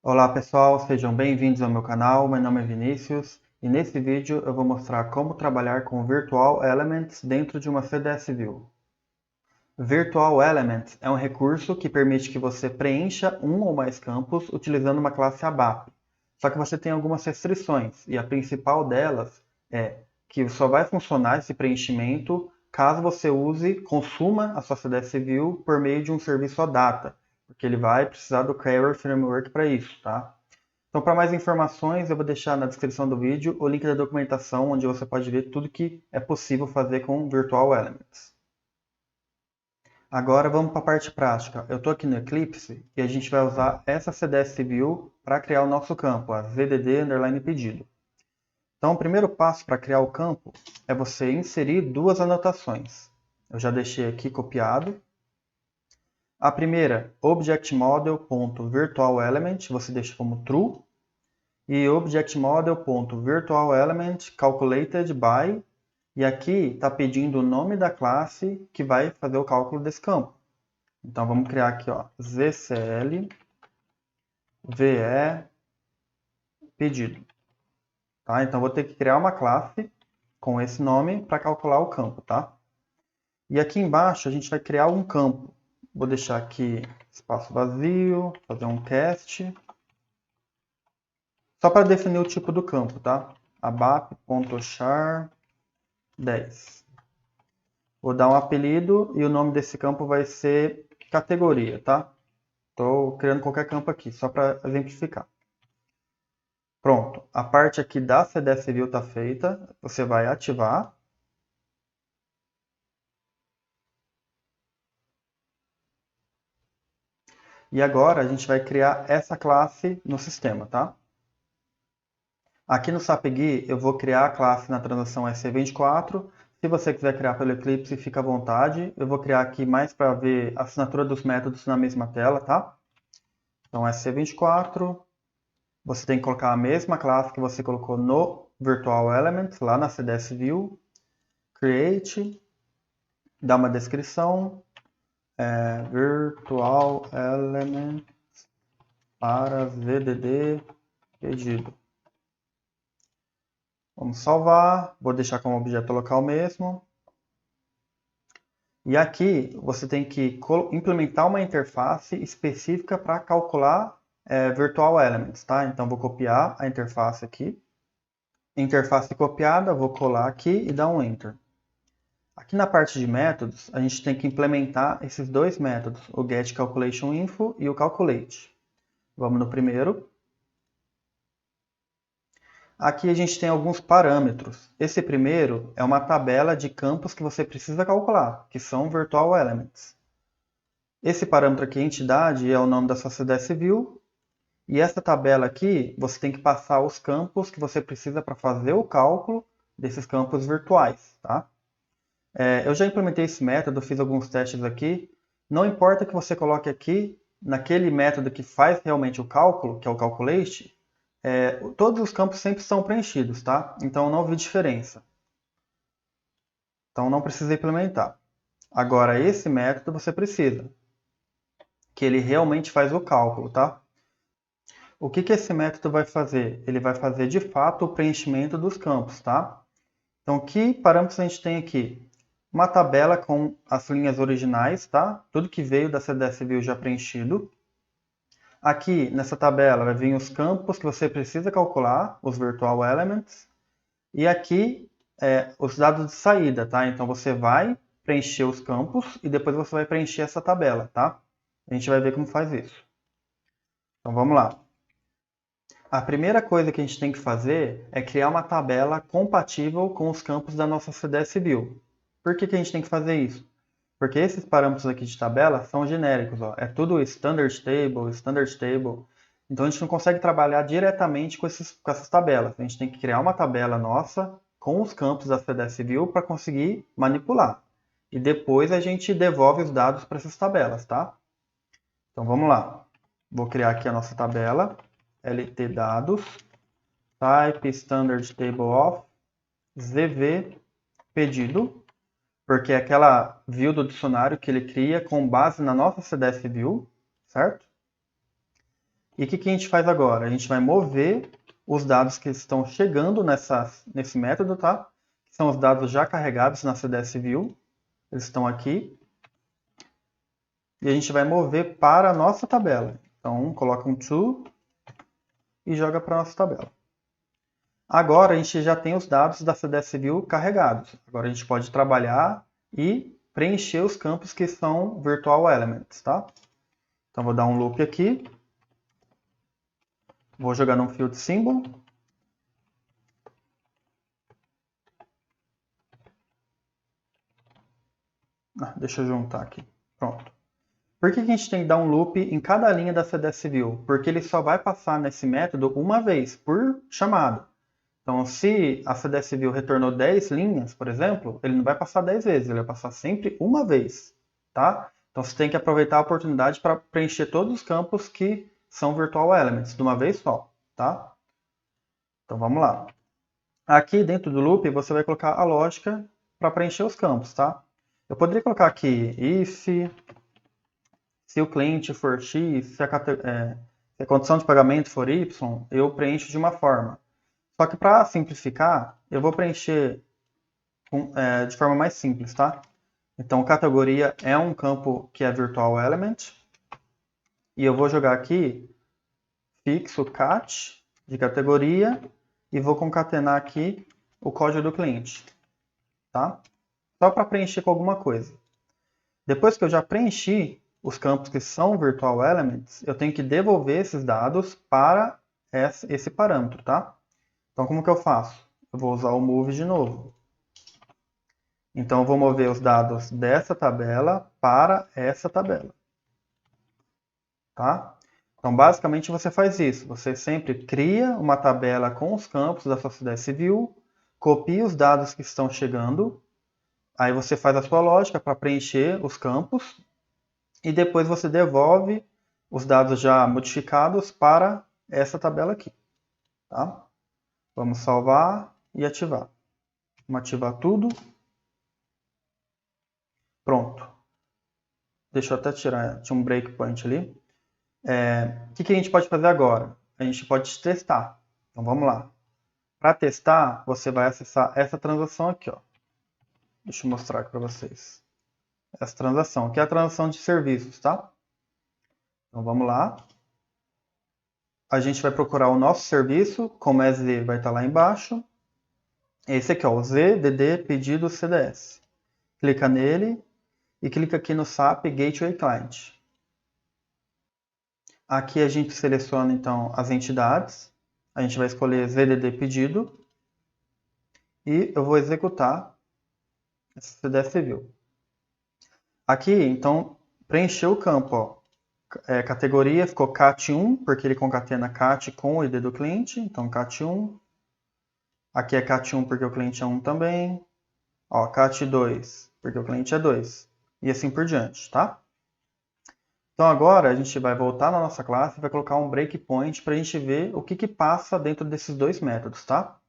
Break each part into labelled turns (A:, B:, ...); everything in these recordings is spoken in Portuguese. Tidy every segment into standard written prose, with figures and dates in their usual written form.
A: Olá pessoal, sejam bem-vindos ao meu canal. Meu nome é Vinícius e nesse vídeo eu vou mostrar como trabalhar com Virtual Elements dentro de uma CDS View. Virtual Elements é um recurso que permite que você preencha um ou mais campos utilizando uma classe ABAP. Só que você tem algumas restrições e a principal delas é que só vai funcionar esse preenchimento caso você consuma a sua CDS View por meio de um serviço OData, porque ele vai precisar do Query Framework para isso, tá? Então, para mais informações, eu vou deixar na descrição do vídeo o link da documentação, onde você pode ver tudo que é possível fazer com Virtual Elements. Agora vamos para a parte prática. Eu estou aqui no Eclipse e a gente vai usar essa CDS View para criar o nosso campo, a VDD_pedido. Então, o primeiro passo para criar o campo é você inserir duas anotações. Eu já deixei aqui copiado. A primeira, objectModel.virtualElement, você deixa como true. E objectModel.virtualElement calculated by, e aqui está pedindo o nome da classe que vai fazer o cálculo desse campo. Então vamos criar aqui, ó, ZCL VE pedido. Tá? Então vou ter que criar uma classe com esse nome para calcular o campo, tá? E aqui embaixo a gente vai criar um campo. Vou deixar aqui espaço vazio, fazer um cast. Só para definir o tipo do campo, tá? abap.char 10. Vou dar um apelido e o nome desse campo vai ser categoria, tá? Estou criando qualquer campo aqui, só para exemplificar. Pronto, a parte aqui da CDS View está feita. Você vai ativar. E agora a gente vai criar essa classe no sistema, tá? Aqui no SAPGUI eu vou criar a classe na transação EC24. Se você quiser criar pelo Eclipse, fica à vontade. Eu vou criar aqui mais para ver a assinatura dos métodos na mesma tela, tá? Então EC24. Você tem que colocar a mesma classe que você colocou no Virtual Elements, lá na CDS View. Create. Dá uma descrição. Virtual Elements para VDD pedido. Vamos salvar, vou deixar como objeto local mesmo. E aqui você tem que implementar uma interface específica para calcular Virtual Elements, tá? Então vou copiar a interface aqui. Interface copiada, vou colar aqui e dar um Enter. Aqui na parte de métodos, a gente tem que implementar esses dois métodos, o getCalculationInfo e o calculate. Vamos no primeiro. Aqui a gente tem alguns parâmetros. Esse primeiro é uma tabela de campos que você precisa calcular, que são Virtual Elements. Esse parâmetro aqui, entidade, é o nome da sua CDS View. E essa tabela aqui, você tem que passar os campos que você precisa para fazer o cálculo desses campos virtuais. Tá? Eu já implementei esse método, fiz alguns testes aqui. Não importa que você coloque aqui, naquele método que faz realmente o cálculo, que é o calculate, todos os campos sempre são preenchidos, tá? Então não vi diferença. Então não precisa implementar. Agora esse método você precisa, que ele realmente faz o cálculo, tá? O que esse método vai fazer? Ele vai fazer de fato o preenchimento dos campos, tá? Então que parâmetros a gente tem aqui? Uma tabela com as linhas originais, tá? Tudo que veio da CDS View já preenchido. Aqui nessa tabela vai vir os campos que você precisa calcular, os Virtual Elements. E aqui os dados de saída, tá? Então você vai preencher os campos e depois você vai preencher essa tabela, tá? A gente vai ver como faz isso. Então vamos lá. A primeira coisa que a gente tem que fazer é criar uma tabela compatível com os campos da nossa CDS View. Por que a gente tem que fazer isso? Porque esses parâmetros aqui de tabela são genéricos, ó. É tudo Standard Table, Standard Table. Então a gente não consegue trabalhar diretamente com essas tabelas. A gente tem que criar uma tabela nossa com os campos da CDS View para conseguir manipular. E depois a gente devolve os dados para essas tabelas, tá? Então vamos lá. Vou criar aqui a nossa tabela. LT dados, type standard table of, ZV pedido, porque é aquela view do dicionário que ele cria com base na nossa CDS View, certo? E o que a gente faz agora? A gente vai mover os dados que estão chegando nesse método, tá? Que são os dados já carregados na CDS View. Eles estão aqui. E a gente vai mover para a nossa tabela. Então, coloca um to e joga para a nossa tabela. Agora, a gente já tem os dados da CDS View carregados. Agora, a gente pode trabalhar e preencher os campos que são Virtual Elements, tá? Então, vou dar um loop aqui. Vou jogar num Field Symbol. Deixa eu juntar aqui. Pronto. Por que a gente tem que dar um loop em cada linha da CDS View? Porque ele só vai passar nesse método uma vez, por chamada. Então, se a CDS View retornou 10 linhas, por exemplo, ele não vai passar 10 vezes, ele vai passar sempre uma vez, tá? Então, você tem que aproveitar a oportunidade para preencher todos os campos que são Virtual Elements, de uma vez só, tá? Então, vamos lá. Aqui dentro do loop, você vai colocar a lógica para preencher os campos, tá? Eu poderia colocar aqui if, se o cliente for X, se a condição de pagamento for Y, eu preencho de uma forma. Só que para simplificar, eu vou preencher de forma mais simples, tá? Então, categoria é um campo que é Virtual Element. E eu vou jogar aqui fixo cat de categoria e vou concatenar aqui o código do cliente, tá? Só para preencher com alguma coisa. Depois que eu já preenchi os campos que são Virtual Elements, eu tenho que devolver esses dados para esse parâmetro, tá? Então, como que eu faço? Eu vou usar o move de novo. Então, eu vou mover os dados dessa tabela para essa tabela. Tá? Então, basicamente, você faz isso. Você sempre cria uma tabela com os campos da sua CDS View, copia os dados que estão chegando, aí você faz a sua lógica para preencher os campos, e depois você devolve os dados já modificados para essa tabela aqui. Tá? Vamos salvar e ativar. Vamos ativar tudo. Pronto. Deixa eu até tirar, tinha um breakpoint ali. O que a gente pode fazer agora? A gente pode testar. Então vamos lá. Para testar, você vai acessar essa transação aqui, ó. Deixa eu mostrar aqui para vocês. Essa transação, aqui é a transação de serviços, tá? Então vamos lá. A gente vai procurar o nosso serviço, como é Z, vai estar lá embaixo. Esse aqui, ó, o ZDD pedido CDS. Clica nele e clica aqui no SAP Gateway Client. Aqui a gente seleciona então as entidades. A gente vai escolher ZDD pedido e eu vou executar essa CDS View. Aqui, então, preencheu o campo, ó. Categoria ficou cat1, porque ele concatena cat com o ID do cliente, então cat1. Aqui é cat1 porque o cliente é 1 também. Ó, cat2 porque o cliente é 2. E assim por diante, tá? Então agora a gente vai voltar na nossa classe e vai colocar um breakpoint para a gente ver o que passa dentro desses dois métodos, tá?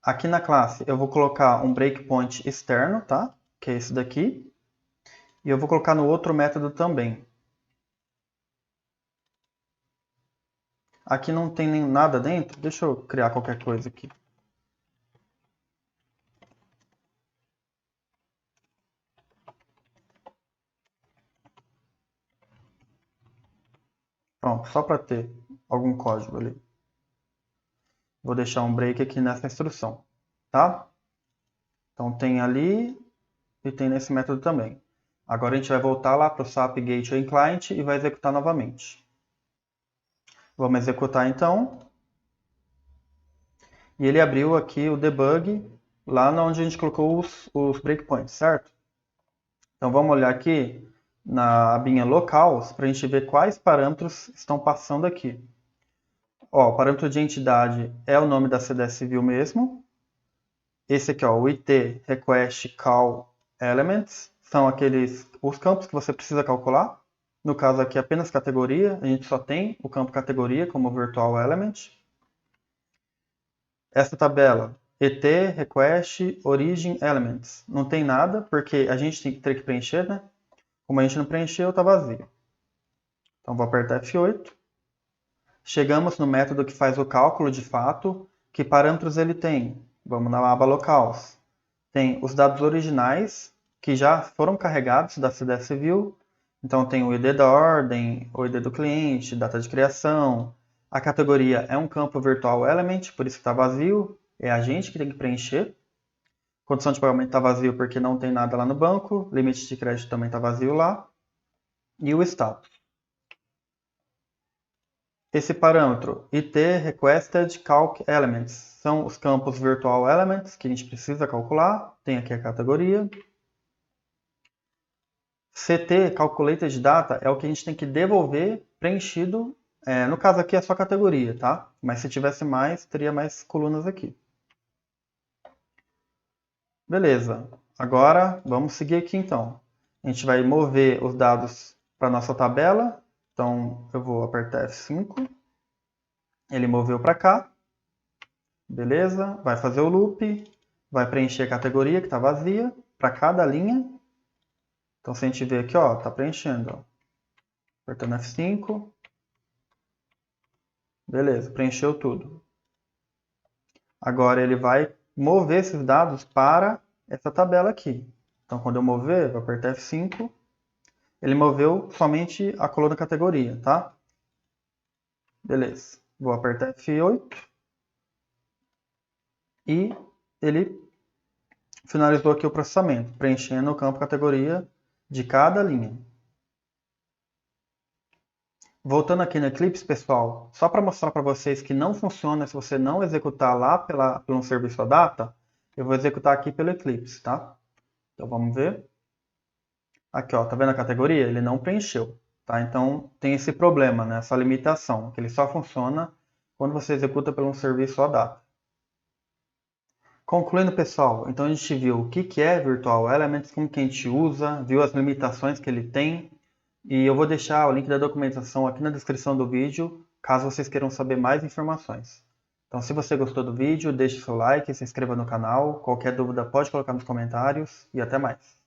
A: Aqui na classe eu vou colocar um breakpoint externo, tá? Que é esse daqui. E eu vou colocar no outro método também. Aqui não tem nem nada dentro. Deixa eu criar qualquer coisa aqui. Pronto, só para ter algum código ali. Vou deixar um break aqui nessa instrução, tá? Então tem ali e tem nesse método também. Agora a gente vai voltar lá para o SAP Gateway Client e vai executar novamente. Vamos executar então. E ele abriu aqui o debug lá onde a gente colocou os breakpoints, certo? Então vamos olhar aqui na abinha locals para a gente ver quais parâmetros estão passando aqui. Ó, o parâmetro de entidade é o nome da CDS View mesmo. Esse aqui, ó, o IT Request Call Elements, são os campos que você precisa calcular. No caso aqui, apenas categoria, a gente só tem o campo categoria como Virtual Element. Essa tabela, ET, Request, Origin, Elements, não tem nada, porque a gente tem que ter que preencher, né? Como a gente não preencheu, está vazio. Então vou apertar F8 Chegamos no método que faz o cálculo de fato. Que parâmetros ele tem? Vamos na aba locals. Tem os dados originais, que já foram carregados da CDS View. Então tem o ID da ordem, o ID do cliente, data de criação. A categoria é um campo virtual element, por isso que está vazio. É a gente que tem que preencher. Condição de pagamento está vazio porque não tem nada lá no banco. Limite de crédito também está vazio lá. E o status. Esse parâmetro, IT Requested Calc Elements, são os campos Virtual Elements que a gente precisa calcular. Tem aqui a categoria. CT, Calculated Data, é o que a gente tem que devolver preenchido. No caso aqui é só categoria, tá? Mas se tivesse mais, teria mais colunas aqui. Beleza. Agora, vamos seguir aqui então. A gente vai mover os dados para a nossa tabela. Então, eu vou apertar F5. Ele moveu para cá. Beleza. Vai fazer o loop. Vai preencher a categoria que está vazia para cada linha. Então, se a gente ver aqui, ó, está preenchendo. Ó. Apertando F5. Beleza, preencheu tudo. Agora ele vai mover esses dados para essa tabela aqui. Então, quando eu mover, vou apertar F5. Ele moveu somente a coluna categoria, tá? Beleza. Vou apertar F8. E ele finalizou aqui o processamento, preenchendo o campo categoria de cada linha. Voltando aqui no Eclipse, pessoal, só para mostrar para vocês que não funciona se você não executar lá pelo serviço Adata, eu vou executar aqui pelo Eclipse, tá? Então vamos ver. Aqui, ó, tá vendo a categoria? Ele não preencheu, tá? Então tem esse problema, né? Essa limitação, que ele só funciona quando você executa pelo serviço Adata. Concluindo, pessoal, então a gente viu o que é Virtual Elements, como que a gente usa, viu as limitações que ele tem, e eu vou deixar o link da documentação aqui na descrição do vídeo, caso vocês queiram saber mais informações. Então, se você gostou do vídeo, deixe seu like, se inscreva no canal, qualquer dúvida pode colocar nos comentários, e até mais.